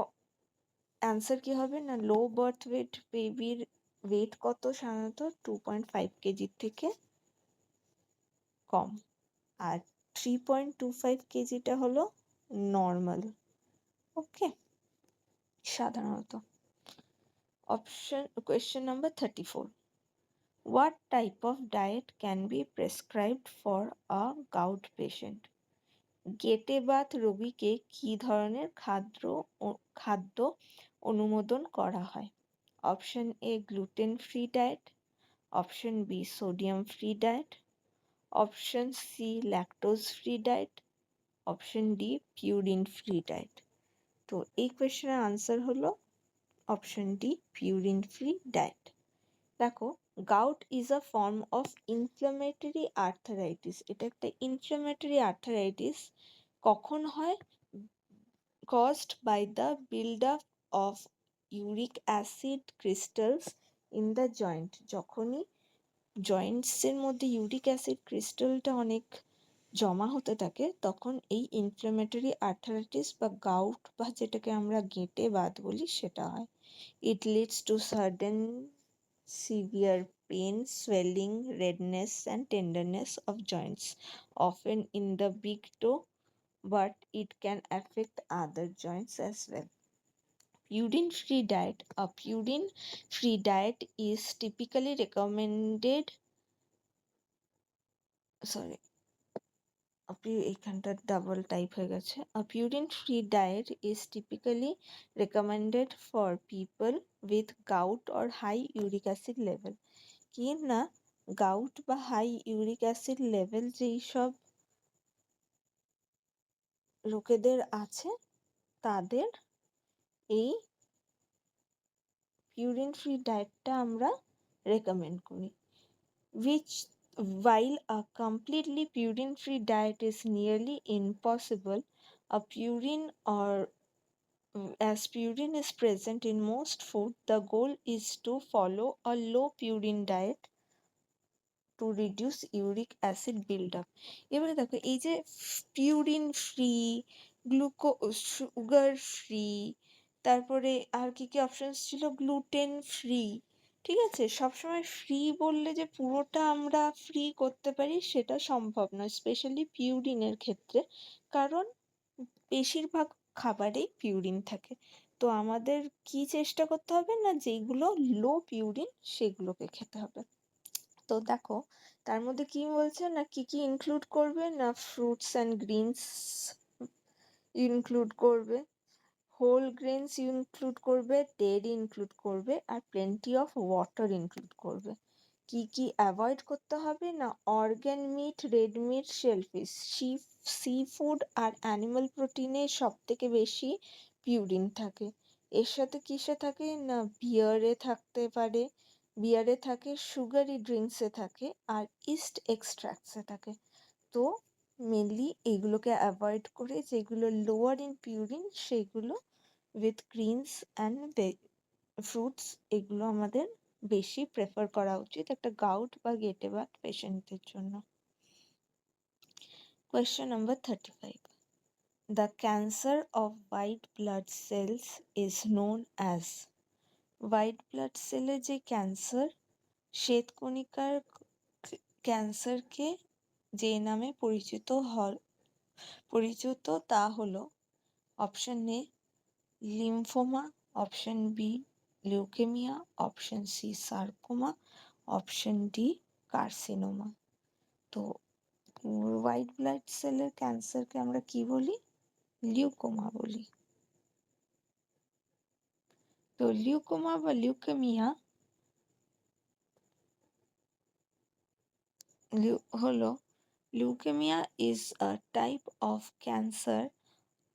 অ্যান্সার কি হবে না, লো বার্থ ওয়েট বেবির ওয়েট কত সাধারণত 2.5 কেজির থেকে কম, আর 3.25 কেজিটা হলো নর্মাল। ওকে, সাধারণত। Question number 34. What type of diet can be prescribed for a gout patient? গেটে বাত রোগীকে কি ধরনের খাদ্য অনুমোদন করা হয়? Option A gluten free diet, option B sodium free diet, option C lactose free diet, option D purine free diet. তো এই কোয়েশ্চেনের আনসার হলো option D purine free diet. দেখো, gout is a form of inflammatory arthritis. এটা একটা inflammatory arthritis. কখন হয়? caused by the buildup of uric acid crystals in the joint. যখনই জয়েন্টসের মধ্যে ইউরিক অ্যাসিড ক্রিস্টালটা অনেক জমা হতে থাকে, তখন এই ইনফ্লামেটরি আর্থারাইটিস বা গাউট বা যেটাকে আমরা গেঁটে বাত বলি সেটা হয়। It leads to sudden severe pain, swelling, redness and tenderness of joints, often in the big toe, but it can affect other joints as well. Purine-free diet. A purine-free diet is typically recommended. Sorry, এখানটা double type হয়ে গেছে। A purine-free diet is typically recommended for people with gout or high uric acid level. কি না, gout বা high uric acid level যেই সব লোকেদের আছে তাদের এই পিউরিন ফ্রি ডায়েটটা আমরা রেকমেন্ড করি। While a completely purine free diet is nearly impossible, a purine or as purine is present in most food, the goal is to follow a low purine diet to reduce uric acid buildup. এবারে দেখো, এই যে purine free, sugar free, তারপরে আর কি কি options ছিল, gluten free, ঠিক আছে? সবসময় ফ্রি বললে যে পুরোটা আমরা ফ্রি করতে পারি সেটা সম্ভব নয়, স্পেশালি পিউরিনের ক্ষেত্রে, কারণ বেশিরভাগ খাবারেই পিউরিন থাকে। তো আমাদের কি চেষ্টা করতে হবে না, যেগুলো লো পিউরিন সেগুলোকে খেতে হবে। তো দেখো, তার মধ্যে কি বলছে না, কি কি ইনক্লুড করবে না, ফ্রুটস অ্যান্ড গ্রিনস ইনক্লুড করবে, হোল গ্রেনস ইনক্লুড করবে, ডেয়ারি ইনক্লুড করবে, আর প্লেন্টি অফ ওয়াটার ইনক্লুড করবে। কি কি অ্যাভয়েড করতে হবে না, organ meat, red meat, shellfish, seafood আর অ্যানিমাল প্রোটিনে সব থেকে বেশি পিউরিন থাকে। এর সাথে কিসে থাকে না, বিয়ারে থাকতে পারে, বিয়ারে থাকে, সুগারি ড্রিঙ্কসে থাকে, আর ইস্ট এক্সট্রাক্টসে থাকে। তো মেনলি এগুলোকে অ্যাভয়েড করে যেগুলো লোয়ার ইন পিউরিন সেগুলো উইথ গ্রিনস অ্যান্ড ফ্রুটস এগুলো আমাদের বেশি প্রেফার করা উচিত একটা গাউট বা গেটে বাত পেশেন্টদের জন্য। Question number 35. The cancer of white blood cells is known as. White blood সেলের যে ক্যান্সার, শ্বেতকণিকার ক্যান্সারকে যে নামে পরিচিত তা হলো option A lymphoma, option B leukaemia, option C sarcoma, option D carcinoma. তো হোয়াইট ব্লাড সেলের ক্যান্সারকে আমরা কি বলি? লিউকোমা বলি। তো লিউকোমা বা লিউকেমিয়া হলো, leukemia is a type of cancer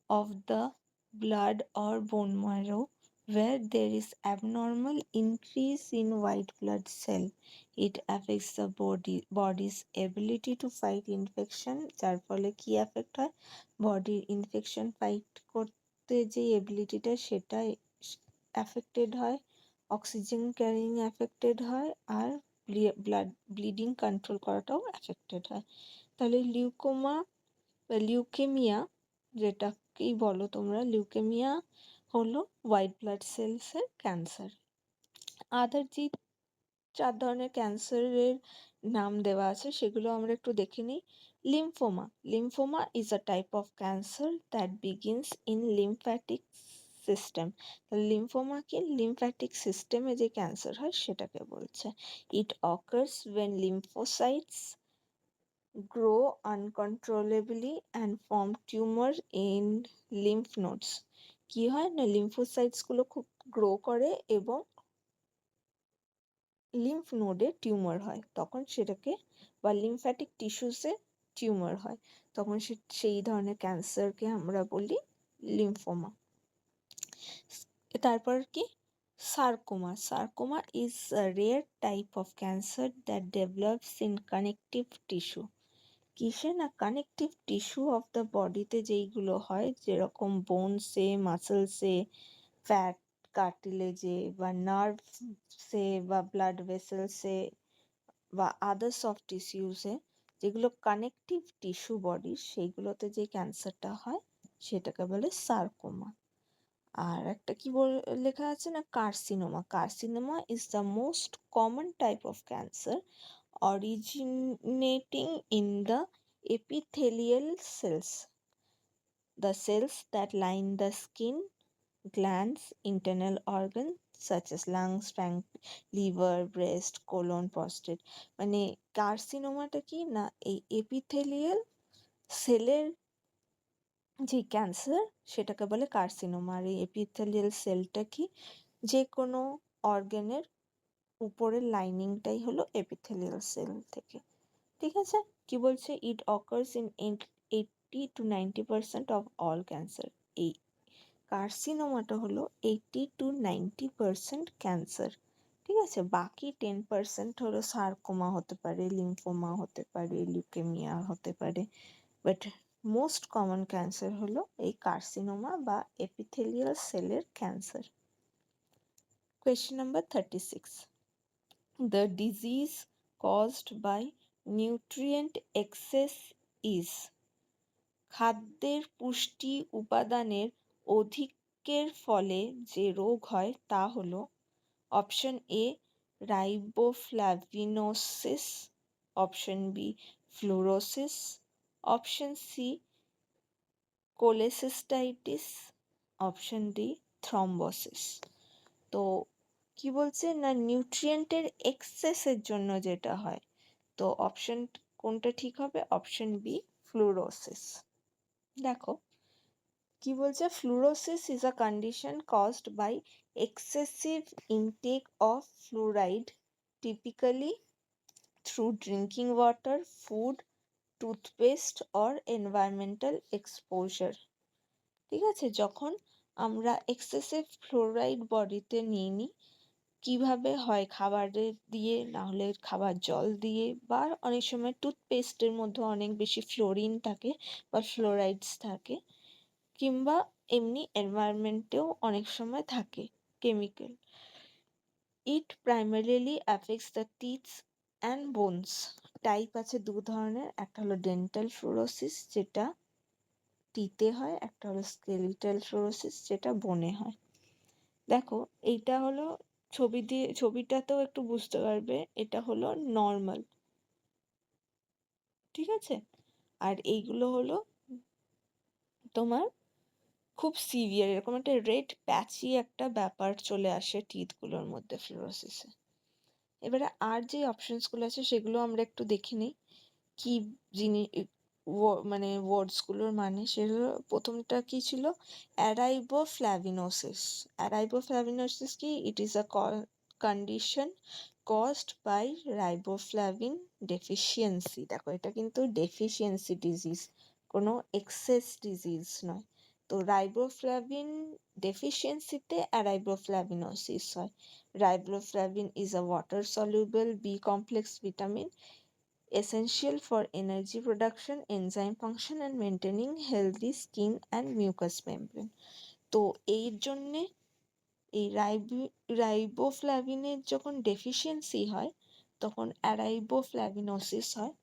of the blood or bone marrow where there is abnormal increase in white blood cell. It affects the body's ability to fight infection, যার ফলে কি এফেক্ট হয়, বডির infection fight করতে যে এবিলিটিটা সেটা affected হয়, oxygen carrying affected হয়, আর ব্লিডিং কন্ট্রোল করাটাও অ্যাফেক্টেড হয়। তাহলে লিউকোমা বা লিউকেমিয়া, যেটাকেই বলো তোমরা, লিউকেমিয়া হলো হোয়াইট ব্লাড সেলসের ক্যান্সার। আদার যে 4 ধরনের ক্যান্সারের নাম দেওয়া আছে, সেগুলো আমরা একটু দেখে নিই। Lymphoma is a type of cancer that begins in lymphatic system. Lymphoma কি? লিম্ফ্যাটিক সিস্টেমে যে ক্যান্সার হয় সেটাকে বলছে। ইট occurs when lymphocytes grow uncontrollably and form tumor in lymph nodes. কি হয় না, লিম্ফোসাইটস গুলো খুব গ্রো করে এবং লিম্ফ নোডে টিউমার হয়, তখন সেটাকে, বা লিম্ফ্যাটিক টিস্যুসে টিউমার হয়, তখন সেই ধরনের ক্যান্সারকে আমরা বলি লিম্ফোমা। তারপর কি? Sarcoma is a rare type of cancer that develops in connective tissue. কিসে না? কানেকটিভ টিস্যু অফ দ্য বডিতে যেইগুলো হয়, যেরকম বোনসে, মাসেলসে, ফ্যাট কার্টিলেজে, বা নার্ভসে, বা ব্লাড ভেসেলসে, বা আদার সফট টিস্যুসে, যেগুলো কানেকটিভ টিস্যু বডির, সেইগুলোতে যে ক্যান্সারটা হয় সেটাকে বলে সার্কোমা। আর একটা কি লেখা আছে না, carcinoma is the most common type of cancer originating in the epithelial cells, the cells that line the skin, glands, internal organs such as lungs, liver, breast, colon, prostate. মানে কার্সিনোমাটা কি না, এই এপিথেলিয়াল সেলের যে ক্যান্সার সেটাকে বলে carcinoma. আর এই epithelial সেলটা কি? যে কোনো অর্গানের উপরের লাইনিংটাই হলো এপিথেলিয়াল সেল থেকে। ঠিক আছে? কি বলছে? ইট occurs in 80-90% of all cancer. এই কার্সিনোমাটা হলো 80-90% ক্যান্সার। ঠিক আছে? বাকি 10% হলো সার্কোমা হতে পারে, লিম্ফোমা হতে পারে, লিউকেমিয়া হতে পারে, বাট মোস্ট কমন ক্যান্সার হলো এই কার্সিনোমা বা এপিথেলিয়াল সেলের cancer. Question number 36. The disease caused by nutrient excess is. খাদ্যের পুষ্টি উপাদানের অধিক্যের ফলে যে রোগ হয় তা হলো option A riboflavinosis, option B fluorosis, option C cholecystitis, option D thrombosis. তো কি বলছে না, নিউট্রিয়েন্টের এক্সেসের জন্য যেটা হয়, তো অপশন কোনটা ঠিক হবে? Option B fluorosis. দেখো কি বলছে, fluorosis is a condition caused by excessive intake of fluoride, typically through drinking water, food, toothpaste or environmental exposure. ঠিক আছে? যখন আমরা এক্সেসিভ ফ্লোরাইড বডিতে নিয়ে নিই, কিভাবে হয়? খাবারে দিয়ে, না হলে খাবার জল দিয়ে, বা অনেক সময় টুথপেস্টের মধ্যে অনেক বেশি ফ্লোরিন থাকে বা ফ্লোরাইডস থাকে, কিংবা এমনি এনভায়রনমেন্টেও অনেক সময় থাকে chemical. It primarily affects the teeth and bones. Type আছে দু ধরনের, একটা হলো ডেন্টাল ফ্লোরোসিস যেটা টিতে হয়, একটা হলো স্কেলিটাল ফ্লোরোসিস যেটা বোনে হয়। দেখো এইটা হলো ছবিটাতেও একটু বুঝতে পারবে, এটা হলো নর্মাল। ঠিক আছে? আর এইগুলো হলো তোমার খুব সিভিয়ার, এরকম একটা রেড প্যাচি একটা ব্যাপার চলে আসে টিথগুলোর মধ্যে ফ্লোরোসিসে। এবারে আর যে অপশনসগুলো আছে সেগুলো আমরা একটু দেখে নিই কি জিনিস, মানে ওয়ার্ডসগুলোর মানে। সেগুলো প্রথমটা কি ছিল? অ্যারাইবোফ্লাভিনোসিস কি? It is a condition caused by riboflavin deficiency. দেখো এটা কিন্তু ডেফিসিয়েন্সি ডিজিজ, কোনো এক্সেস ডিজিজ নয়। তো রাইবোফ্লাভিন ডেফিসিয়েন্সিতে অ্যারাইবোফ্লাভিনোসিস হয়। Riboflavin is a water-soluble B-complex vitamin essential for energy production, enzyme function and maintaining healthy skin and mucous membrane. তো এর জন্যে এই রাইবোফ্লাভিনের যখন ডেফিসিয়েন্সি হয় তখন অ্যারাইবোফ্লাভিনোসিস হয়,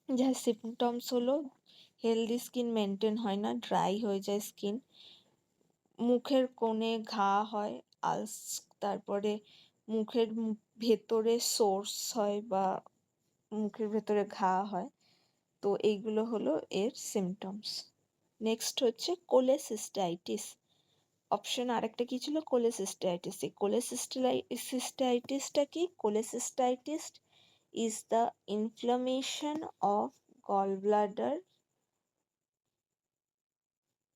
যার সিমটমস হলো হেলদি স্কিন মেনটেন হয় না, ড্রাই হয়ে যায় স্কিন, মুখের কোণে ঘা হয়, তারপরে মুখের ভেতরে সোর্স হয় বা মুখের ভেতরে ঘা হয়। তো এইগুলো হলো এর সিমটমস। নেক্সট হচ্ছে কোলেসিস্টাইটিস। অপশন আরেকটা কি ছিল? কোলেসিস্টাইটিস। এই কোলেসিস্টাইটিসটা কি? Cholecystitis is the inflammation of gallbladder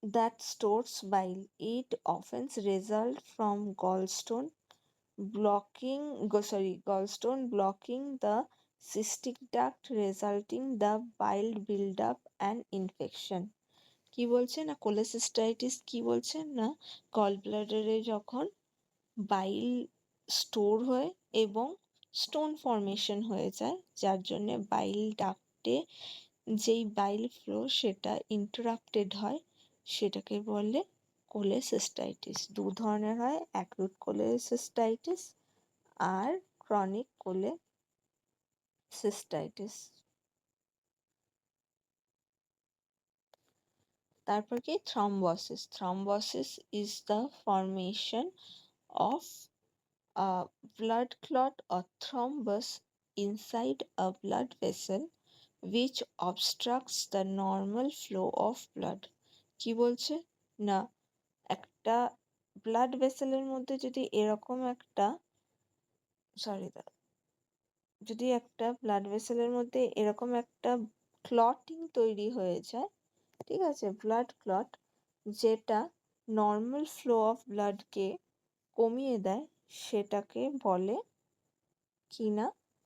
that stores bile. It often results from gallstone blocking the cystic duct, resulting the bile buildup and infection. কি বলছে না কোলেসিস্টাইটিস কি বলছে না গল ব্লাডারে যখন বাইল স্টোর হয় এবং স্টোন ফর্মেশন হয়ে যায়, যার জন্য বাইল ডাক্টে যেই বাইল ফ্লো সেটা ইন্টারাপ্টেড হয়, সেটাকে বলে কোলেসিস্টাইটিস। দু ধরনের হয়, অ্যাকিউট কোলেসিস্টাইটিস আর ক্রনিক কোলেসিস্টাইটিস। তারপর কি? Thrombosis. Thrombosis is the formation of a blood clot or thrombus inside a blood vessel which obstructs the normal flow of blood. কি বলছে না একটা ব্লাড ভেসেলের মধ্যে যদি এরকম একটা যদি একটা ব্লাড ভেসেলের মধ্যে এরকম একটা ক্লটিং তৈরি হয়ে যায়, ঠিক আছে, ব্লাড ক্লট, যেটা নর্মাল ফ্লো অফ ব্লাডকে কমিয়ে দেয়, সেটাকে বলে কিনা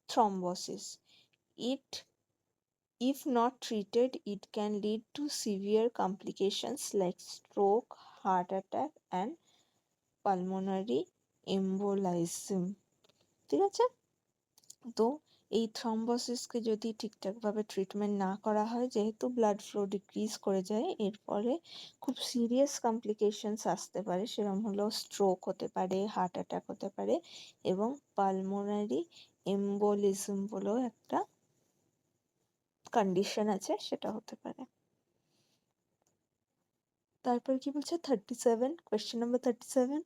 thrombosis. If not treated, it can lead to severe complications like stroke, heart attack and pulmonary embolism. ঠিক আছে? তো এই থ্রম্বোসিসকে যদি ঠিকঠাকভাবে ট্রিটমেন্ট না করা হয়, যেহেতু ব্লাড ফ্লো ডিক্রিজ করে যায়, এর ফলে খুব সিরিয়াস কমপ্লিকেশনস আসতে পারে। সেরকম হলো স্ট্রোক হতে পারে, হার্ট অ্যাটাক হতে পারে এবং পালমোনারি এম্বোলিজম বলেও একটা কন্ডিশন আছে, সেটা হতে পারে। তারপর কি বলছে 37, question number 37,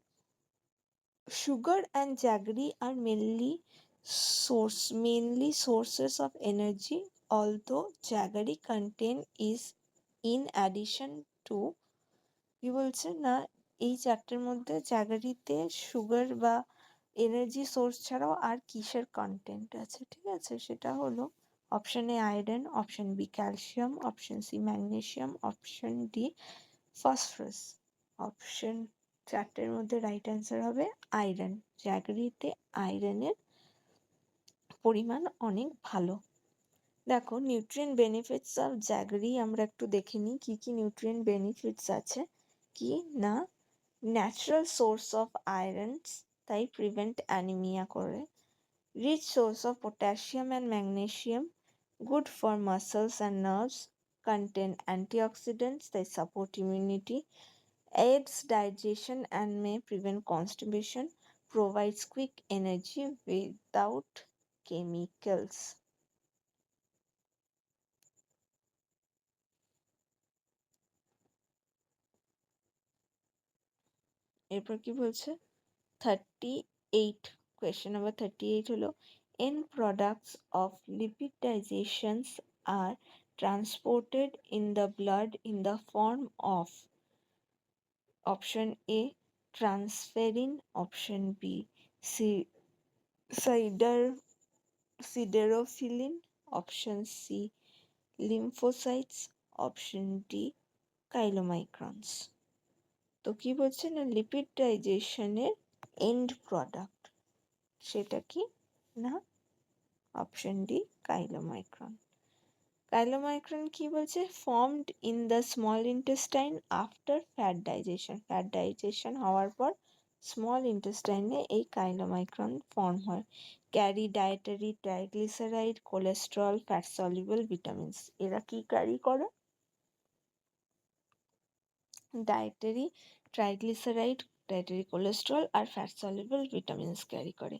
sugar and jaggery are mainly sources of energy, although jaggery content is in addition to, কি বলছে না এই চারটের মধ্যে জ্যাগারিতে সুগার বা এনার্জি সোর্স ছাড়াও আর কিসের কন্টেন্ট আছে? ঠিক আছে, সেটা হলো option A iron, option B calcium, option C magnesium, option D phosphorus. Option চারটের মধ্যে রাইট অ্যান্সার হবে আয়রন। জ্যাগরিতে আয়রনের পরিমাণ অনেক ভালো। দেখো নিউট্রিয়েন্ট বেনিফিটস অফ জ্যাগরি আমরা একটু দেখে নিই কি কি নিউট্রিয়েন্ট বেনিফিটস আছে। কি না ন্যাচারাল সোর্স অফ আয়রনস, তাই প্রিভেন্ট অ্যানিমিয়া করে। Rich source of potassium and magnesium, good for muscles and nerves, contain antioxidants, তাই support immunity, aids digestion and may prevent constipation, provides quick energy without chemicals. এরপর কি বলছে 38, question number 38 হলো end products of lipidizations are transported in the blood in the form of option A transferrin, option B siderophilin, option C lymphocytes, option D chylomicrons. তো কি বলছে না lipid ডাইজেশনের and product, সেটা কি না অপশন ডি কাইলোমাইক্রন। কাইলোমাইক্রন কি বলছে? Formed in the small intestine after fat digestion. Fat digestion হওয়ার পর স্মল ইন্টেস্টাইনে এই কাইলোমাইক্রন ফর্ম হয়। Carry dietary triglyceride, cholesterol, fat soluble vitamins. এরা কি ক্যারি করে? ডায়েটারি ট্রাইগ্লিসারাইড, ডায়েটারি কোলেস্ট্রল আর ফ্যাট সলিউবল ভিটামিনস ক্যারি করে।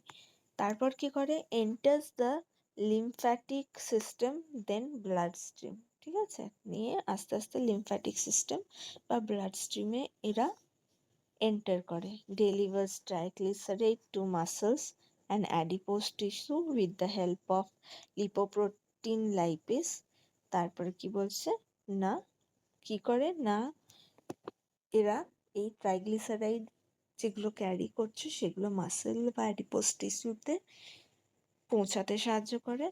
তারপর কি করে? Enters the lymphatic system then blood stream. ঠিক আছে, নিয়ে আস্তে আস্তে লিম্ফ্যাটিক সিস্টেম বা ব্লাড স্ট্রিমে এরা এন্টার করে। Delivers triglyceride to muscles and adipose tissue with the help of lipoprotein lipase. তারপরে কি বলছে না কি করে না এরা এই ট্রাইগ্লিসারাইড যেগুলো ক্যারি করছে সেগুলো মাসেল বা অ্যাডিপোজ টিস্যুতে পৌঁছাতে সাহায্য করে।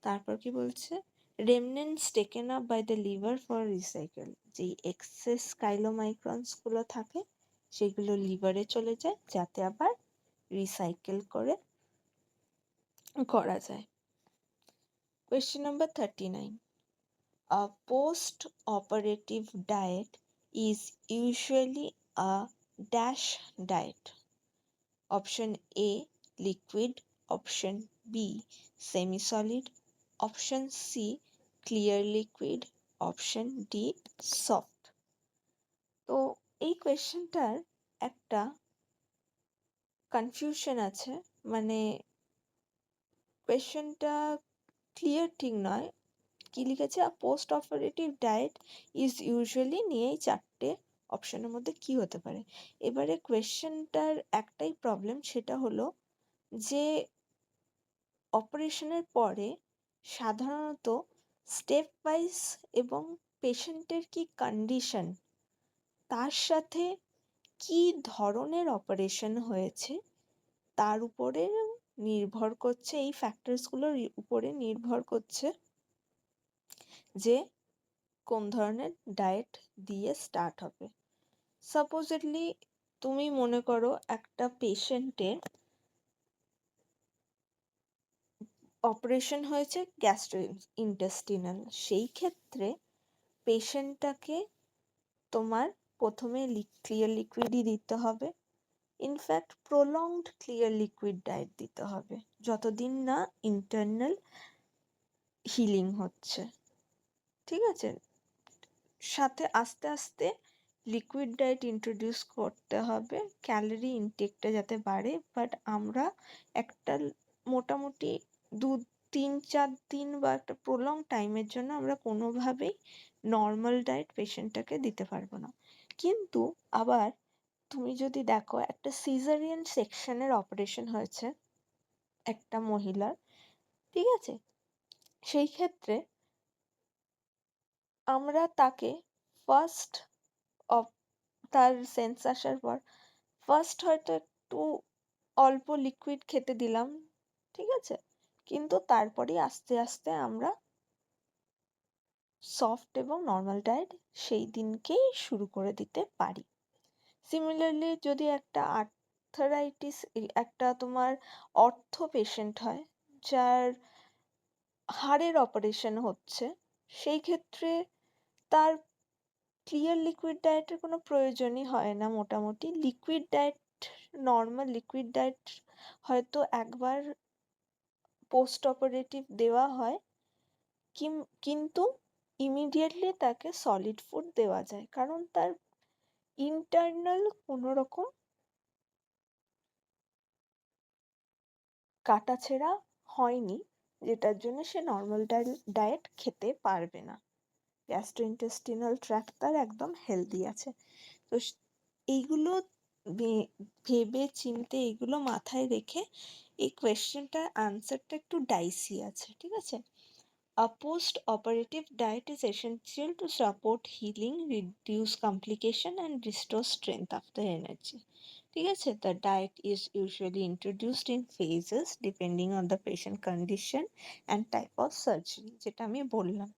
তারপর কি বলছে remnants taken up by the liver for recycle, যেই এক্সেস কাইলোমাইক্রনসগুলো থাকে সেগুলো লিভারে চলে যায় যাতে আবার রিসাইকেল করা যায়। Question number 39, a post-operative diet is usually a dash diet. Option A liquid, option B semi-solid, option C clear liquid, option D soft. তো এই কোয়েশ্চেনটার একটা কনফিউশন আছে, মানে কোয়েশ্চেনটা ক্লিয়ার ঠিক নয়। কি লিখেছে post operative diet is usually নিয়েই চারটে অপশনের মধ্যে কি হতে পারে। এবারে কোয়েশ্চেনটার একটাই প্রবলেম, সেটা হলো যে অপারেশনের পরে সাধারণত স্টেপ ওয়াইজ এবং পেশেন্টের কি কন্ডিশন তার সাথে কি ধরনের অপারেশন হয়েছে তার উপরে নির্ভর করছে, এই ফ্যাক্টরসগুলোর উপরে নির্ভর করছে যে কোন ধরনের ডায়েট দিয়ে স্টার্ট হবে। সাপোজেডলি তুমি মনে করো একটা পেশেন্টের অপারেশন হয়েছে গ্যাস্ট্রো ইন্টেস্টিনাল, সেই ক্ষেত্রে পেশেন্টটাকে তোমার প্রথমে ক্লিয়ার লিকুইডই দিতে হবে। In fact prolonged clear liquid diet দিতে হবে যতদিন না ইন্টারনাল হিলিং হচ্ছে, ঠিক আছে। সাথে আস্তে আস্তে লিকুইড ডায়েট ইন্ট্রোডিউস করতে হবে ক্যালোরি ইনটেকটা যাতে বাড়ে। বাট আমরা একটা মোটামুটি 2-3-4 দিন বা একটা প্রলং টাইমের জন্য আমরা কোনোভাবেই নর্মাল ডায়েট পেশেন্টটাকে দিতে পারবো না। কিন্তু আবার তুমি যদি দেখো একটা সিজারিয়ান সেকশনের অপারেশন হয়েছে একটা মহিলার, ঠিক আছে, সেই ক্ষেত্রে আমরা তাকে ফার্স্ট তার সেন্স আসার পর ফার্স্ট হয়তো একটু অল্প লিকুইড খেতে দিলাম, ঠিক আছে, কিন্তু তারপরে আস্তে আস্তে আমরা সফট এবং নর্মাল ডায়েট সেই দিনকেই শুরু করে দিতে পারি। সিমিলারলি যদি একটা আর্থারাইটিস একটা তোমার অর্থ পেশেন্ট হয় যার হাড়ের অপারেশন হচ্ছে, সেই ক্ষেত্রে তার ক্লিয়ার লিকুইড ডায়েটের কোনো প্রয়োজনই হয় না। মোটামুটি liquid diet, normal liquid diet হয়তো একবার পোস্ট অপারেটিভ দেওয়া হয়, কিন্তু ইমিডিয়েটলি তাকে সলিড ফুড দেওয়া যায়, কারণ তার ইন্টারনাল কোনো রকম কাটাছেঁড়া হয়নি, যেটার জন্য সে নর্মাল ডায়েট খেতে পারবে না। গ্যাস্ট্রোইন্টেস্টিনাল ট্র্যাক্ট তার একদম হেলদি আছে। তো এইগুলো ভেবে চিন্তে এগুলো মাথায় রেখে এই কোয়েশ্চেনটার আনসারটা একটু ডাইসি আছে, ঠিক আছে। A post-operative diet is essential to support healing, reduce complication and restore strength after energy. ঠিক আছে, the diet is usually introduced in phases depending on the patient condition and type of surgery, যেটা আমি বললাম।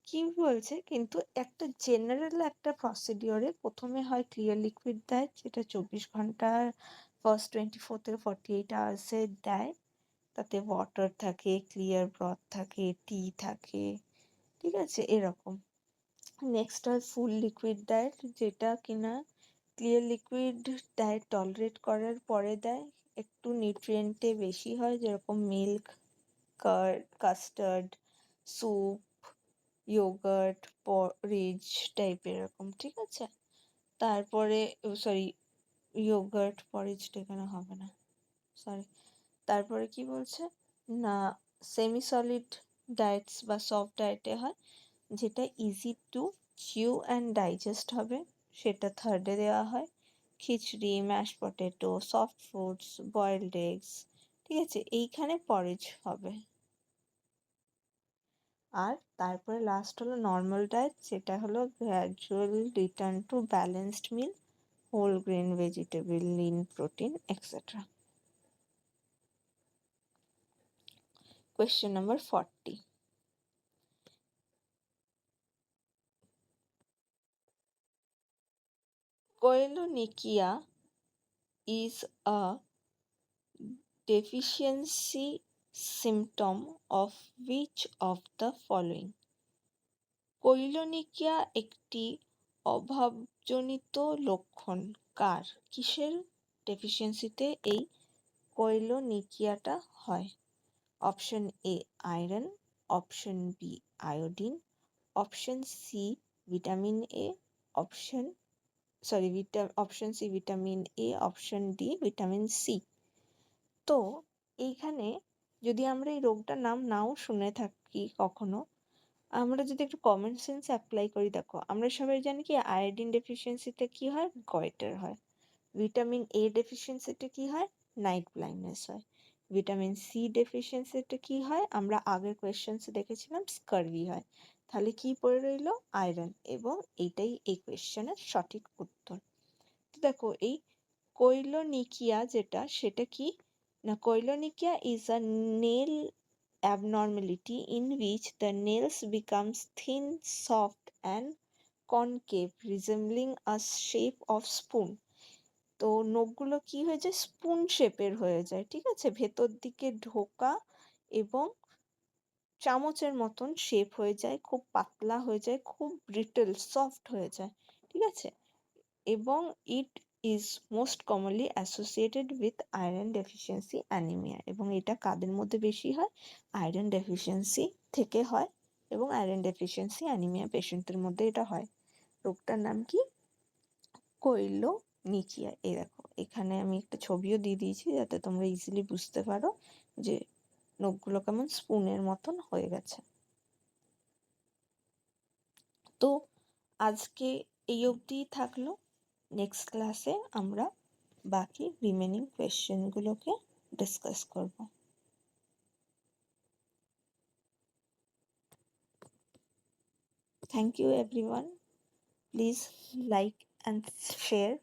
কি বলছে কিন্তু একটা general একটা প্রসিডিওরে প্রথমে হয় ক্লিয়ার লিকুইড ডায়েট, যেটা 24 ঘন্টার ফার্স্ট 24 থেকে 48 আওয়ার্সে দেয়। তাতে ওয়াটার থাকে, ক্লিয়ার ব্রথ থাকে, টি থাকে, ঠিক আছে, এরকম। নেক্সট হয় ফুল লিকুইড ডায়েট, যেটা কিনা ক্লিয়ার লিকুইড ডায়েট টলারেট করার পরে দেয়, একটু নিউট্রিয়েন্টে বেশি হয়, যেরকম milk, card, custard, soup, yogurt, porridge টাইপের এরকম, ঠিক আছে। তারপরে সরি, ইয়োগার্ট পরিজটা এখানে হবে না, সরি। তারপরে কি বলছে না সেমি সলিড ডায়েটস বা সফট ডায়েটে হয়, যেটা easy to chew and digest হবে, সেটা থার্ডে দেওয়া হয়। Khichdi, mash potato, soft foods, boiled eggs, ঠিক আছে, এইখানে পরেজ হবে। আর তারপরে লাস্ট হলো নর্মাল ডায়েট, যেটা হলো gradual return to balanced meal, whole grain vegetable, lean protein, etcetera. Question number 40. Koilonychia is a deficiency symptom of which of the following? Koilonychia একটি অভাবজনিত লক্ষণ কার? কিসের ডেফিসিয়েন্সিতে এই কৈলোনিকিয়াটা হয়? Option A iron, option B iodine, option C vitamin A, option C vitamin A, option D vitamin C. তো এইখানে যদি আমরা এই রোগটার নাম নাও শুনে থাকি কখনো, আমরা যদি একটু কমন সেন্স অ্যাপ্লাই করি, দেখো আমরা সবাই জানি কি আয়োডিন ডেফিসিয়েন্সিতে কি হয়, গয়টার হয়। ভিটামিন এ ডেফিসিয়েন্সিতে কি হয়, নাইট ব্লাইন্ডনেস হয়। ভিটামিন সি ডেফিসিয়েন্সিতে কি হয়, আমরা আগের কোয়েশ্চেন্সে দেখেছিলাম স্কারভি হয়। তাহলে কি পড়ে রইল, আয়রন, এবং এইটাই এই কোয়েশ্চেনের সঠিক উত্তর। তো দেখো এই কৈলোনিকিয়া যেটা, সেটা কি না, কৈলোনিকিয়া is a nail abnormality in which the nails becomes thin, soft and concave, resembling a shape of spoon. তো নখগুলো কি হয়ে যায়, স্পুন শেপের হয়ে যায়, ঠিক আছে, ভেতর দিকে ঢোকা এবং চামচের মতন শেপ হয়ে যায়, খুব পাতলা হয়ে যায়, খুব ব্রিটল সফট হয়ে যায়, ঠিক আছে। এবং it is most commonly associated with iron deficiency anaemia, এবং এটা কাদের মধ্যে বেশি হয়, আয়রন ডেফিসিয়েন্সি থেকে হয়, এবং আয়রন ডেফিসিয়েন্সি অ্যানিমিয়া পেশেন্টদের মধ্যে এটা হয়। রোগটার নাম কি, কৈলোনিকিয়া। এই দেখো এখানে আমি একটা ছবিও দিয়ে দিয়েছি যাতে তোমরা ইজিলি বুঝতে পারো যে নখগুলো কেমন স্পুনের মতন হয়ে গেছে। তো আজকে এই অবধিই থাকলো। নেক্সট ক্লাসে আমরা বাকি রিমেনিং কোয়েশ্চেনগুলোকে ডিসকাস করব। Thank you everyone. Please like and share